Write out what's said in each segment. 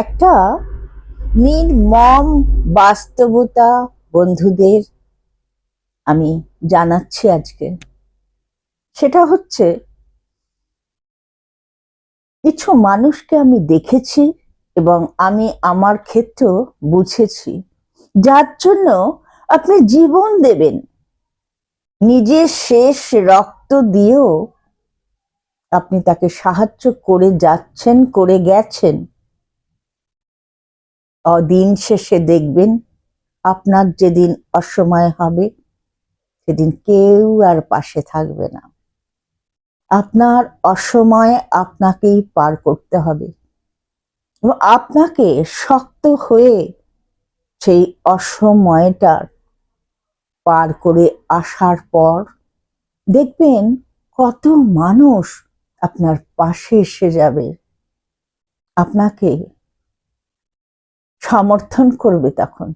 একটা নির্মম বাস্তবতা বন্ধুদের আমি জানাচ্ছি আজকে। সেটা হচ্ছে, কিছু মানুষকে আমি দেখেছি এবং আমি আমার ক্ষেত্রেও বুঝেছি, যার জন্য আপনি জীবন দেবেন, নিজের শেষ রক্ত দিয়েও আপনি তাকে সাহায্য করে যাচ্ছেন, করে গেছেন। দিন শেষে দেখবেন, আপনার যেদিন অসময় হবে সেদিন কেউ আর পাশে থাকবে না। আপনার অসময়ে আপনাকেই পার করতে হবে এবং আপনাকে শক্ত হয়ে সেই অসময়টা পার করে আসার পর দেখবেন কত মানুষ আপনার পাশে এসে যাবে, আপনাকে সমর্থন করবে তখন।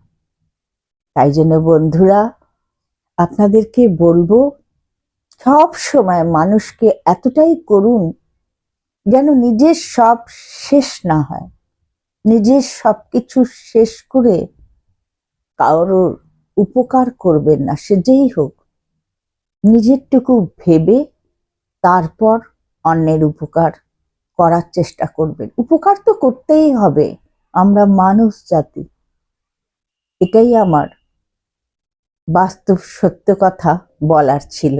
তাই জন্য বন্ধুরা, আপনাদেরকে বলবো, সব সময় মানুষকে এতটাই করুন যেন নিজের সব শেষ না হয়। নিজের সবকিছু শেষ করে কারোর উপকার করবেন না, সে যেই হোক। নিজেরটুকু ভেবে তারপর অন্যের উপকার করার চেষ্টা করবেন। উপকার তো করতেই হবে, আমরা মানুষ জাতি। এটাই আমার বাস্তব সত্য কথা বলার ছিল।